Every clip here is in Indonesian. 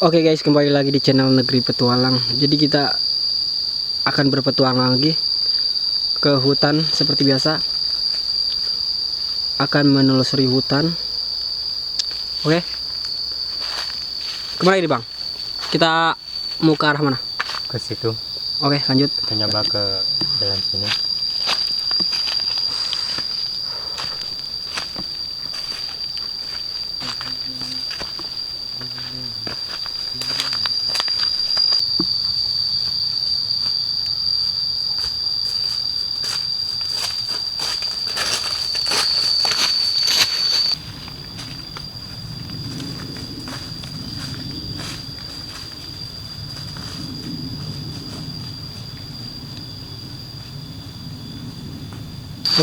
Oke guys, kembali lagi di channel Negeri Petualang. Jadi kita akan berpetualang lagi ke hutan seperti biasa. Akan menelusuri hutan. Oke. Kemana ini bang? Kita mau ke arah mana? Ke situ. Oke, lanjut. Kita nyoba ke jalan sini.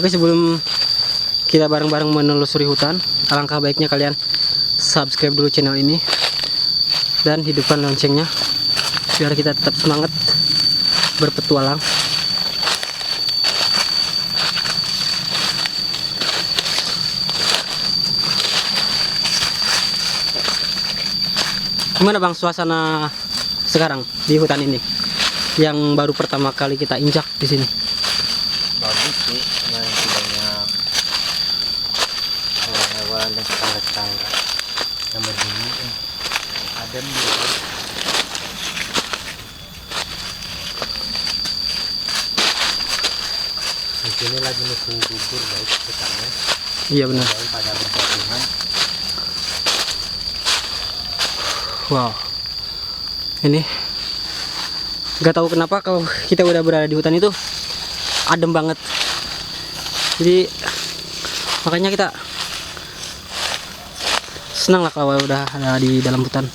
Oke, sebelum kita bareng-bareng menelusuri hutan, alangkah baiknya kalian subscribe dulu channel ini dan hidupkan loncengnya biar kita tetap semangat berpetualang. Gimana bang suasana sekarang di hutan ini yang baru pertama kali kita injak di sini? Bagus sih, masih banyak hewan-hewan dan tetangga-tetangga yang berdiri. Adem gitu. Di sini lagi musim gugur guys, hutannya. Iya benar. Hewan pada berjatuhan. Wow, ini nggak tahu kenapa kalau kita udah berada di hutan itu adem banget. Jadi makanya kita senang lah kalau udah ada di dalam hutan.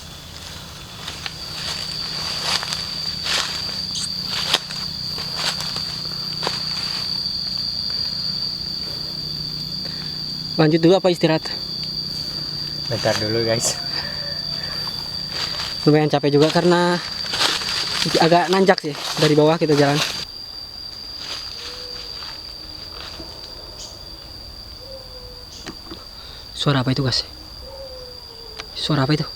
Lanjut dulu apa istirahat? Bentar dulu guys. Lumayan capek juga karena agak nanjak sih dari bawah kita jalan. Suara apa itu guys? Suara apa itu?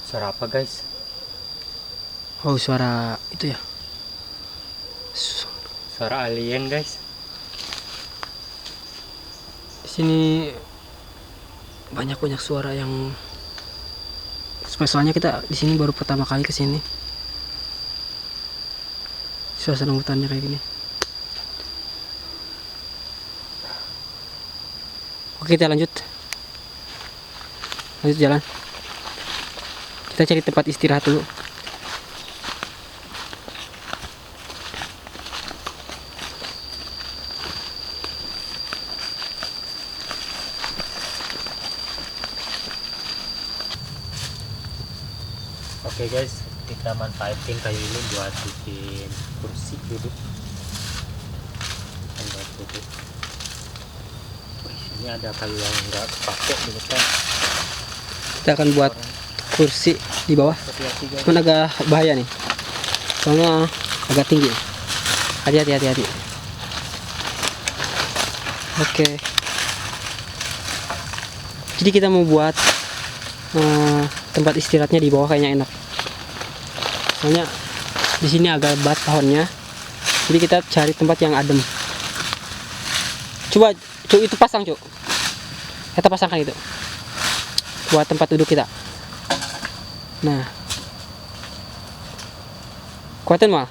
Suara apa guys? Oh, suara itu ya. Suara alien guys. Di sini banyak suara yang soalnya kita di sini baru pertama kali ke sini. Suasana hutannya kayak gini. Oke, kita lanjut jalan. Kita cari tempat istirahat dulu. Oke guys, kita manfaatin kayu ini buat bikin kursi duduk. Buat duduk. Ini ada kayu yang enggak kepake di depan. Kita akan buat kursi di bawah. Hati-hati guys. Cuman agak bahaya nih. Soalnya agak tinggi. Hati-hati. Oke. Jadi kita mau buat tempat istirahatnya di bawah kayaknya enak. Soalnya di sini agak lebat pohonnya. Jadi kita cari tempat yang adem. Coba Cuk, itu pasang Cuk. Kita pasangkan itu buat tempat duduk kita. Nah, kuatin mal.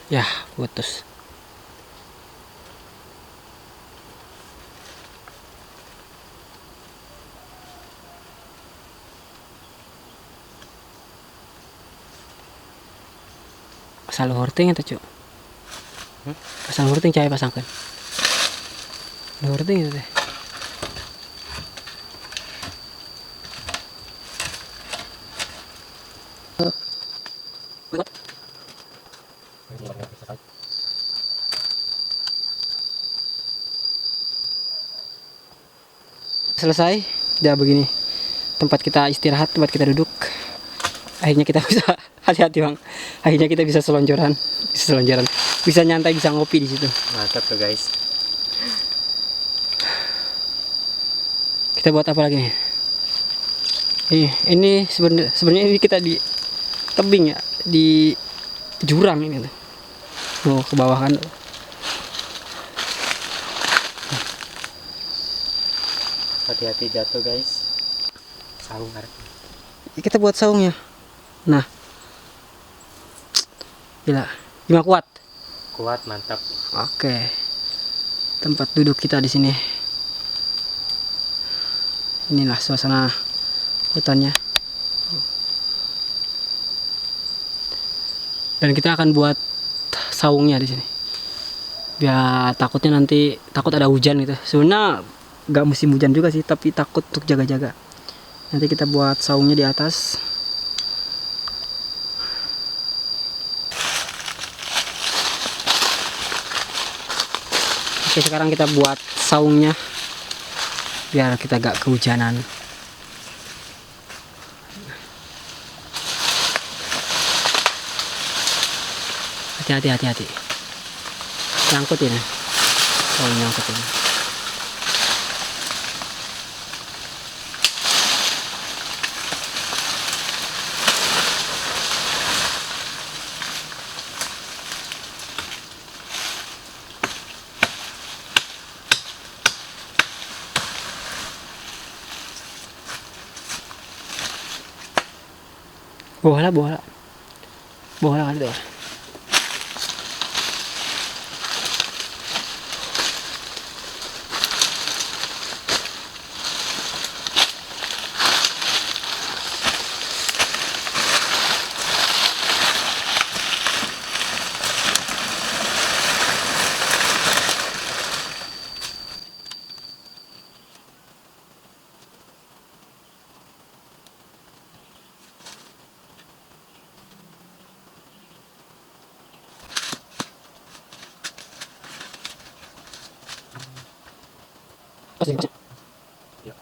Ya, putus. Asal horting atau cuk? Asal horting cahaya pasangkan. Horting itu teh. Selesai, udah begini tempat kita istirahat, tempat kita duduk. Akhirnya kita bisa hati-hati bang. Akhirnya kita bisa selonjoran, bisa nyantai, bisa ngopi di situ. Mantap tuh guys. Kita buat apa lagi nih? Ini sebenarnya ini kita di tebing ya, di jurang ini tuh. Oh, ke bawah kan. Hati-hati jatuh guys. Saung arek. Kita buat saungnya. Nah, gila, 5 kuat. Kuat, mantap. Oke, tempat duduk kita di sini. Inilah suasana hutannya. Dan kita akan buat saungnya di sini. Biar takut ada hujan gitu. Sebenarnya nggak musim hujan juga sih, tapi takut untuk jaga-jaga. Nanti kita buat saungnya di atas. Oke, sekarang kita buat saungnya biar kita gak kehujanan. Hati-hati. Nyangkut ini. Oh, nyangkut ini. Bola kali tuh. Pasang. Ya.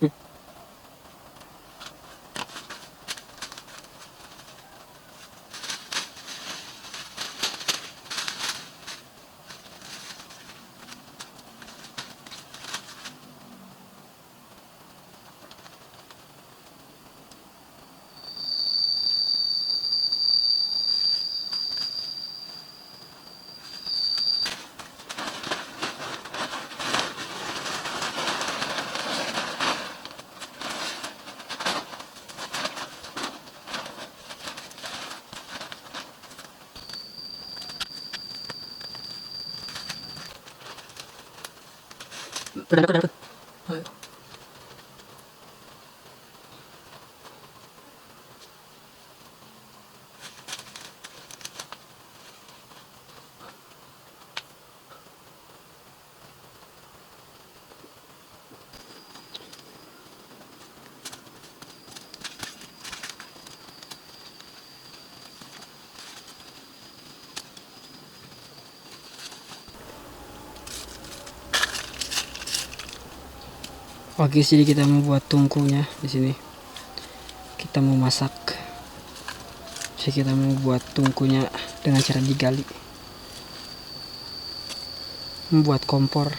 Udah. Oke, jadi kita mau buat tungkunya di sini. Kita mau masak. Jadi kita mau buat tungkunya dengan cara digali. Membuat kompor.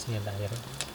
Bismillahirrahmanirrahim.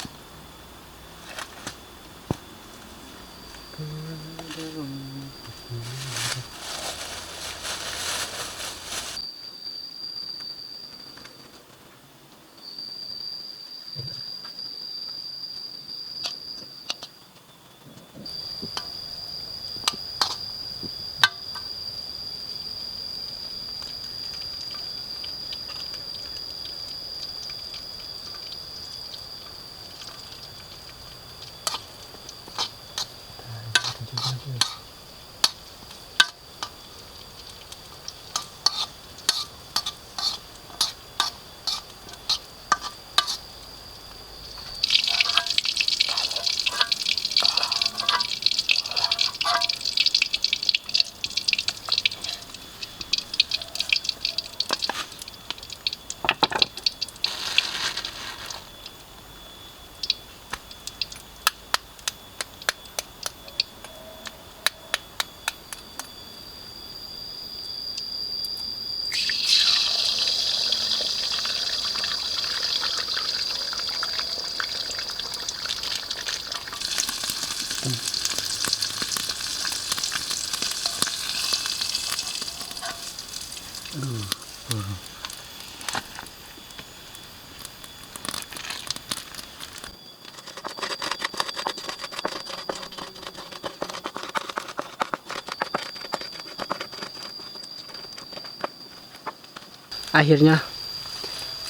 Akhirnya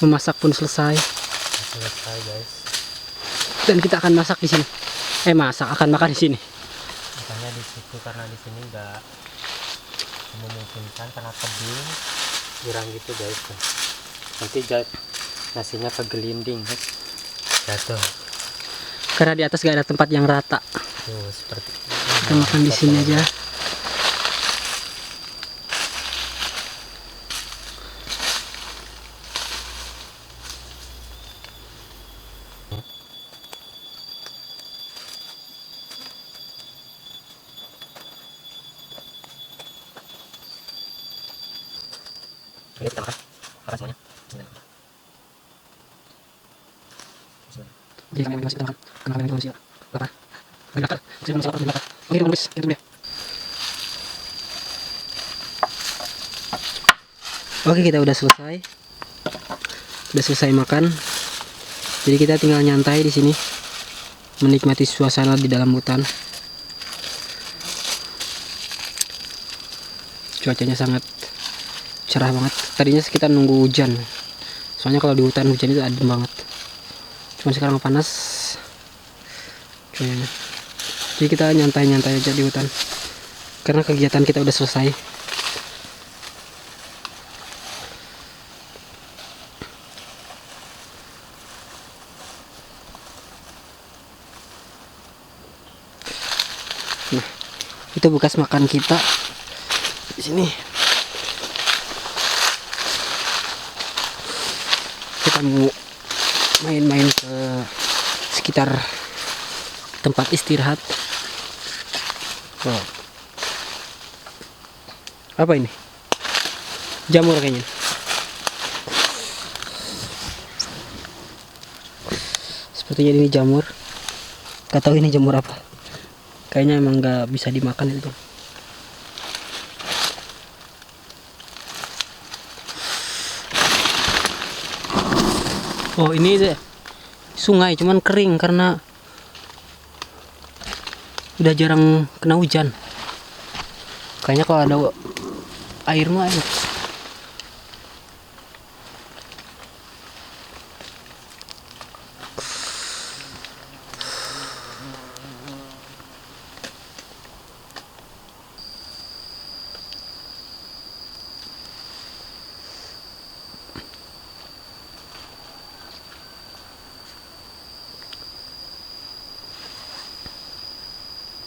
memasak pun selesai Selesai guys. dan kita akan masak di sini. Akan makan di sini. Makanya di situ karena di sini nggak memungkinkan karena tebing kurang gitu guys. Nanti nasinya kegelinding guys. Jatuh. Karena di atas gak ada tempat yang rata. Tuh seperti Kita makan di sini aja. Ini kita makan semuanya. Jadi kami masih kita makan. Karena kami manusia. Berapa? Bagi bakar. Saya manusia apa? Bakar. Oke, kita guys. Kita tunggu ya. Oke, kita udah selesai. Udah selesai makan. Jadi kita tinggal nyantai di sini, menikmati suasana di dalam hutan. Cuacanya sangat cerah banget. Tadinya kita nunggu hujan. Soalnya kalau di hutan hujan itu adem banget. Cuman sekarang panas cuacanya. Jadi kita nyantai-nyantai aja di hutan. Karena kegiatan kita udah selesai. Nah, itu bekas makan kita di sini. Kita mau main-main ke sekitar tempat istirahat. Oh. Apa ini? Jamur kayaknya. Sepertinya ini jamur. Gak tahu ini jamur apa. Kayaknya emang nggak bisa dimakan itu. Oh, ini deh sungai, cuman kering karena udah jarang kena hujan. Kayaknya kalau ada air mah enak.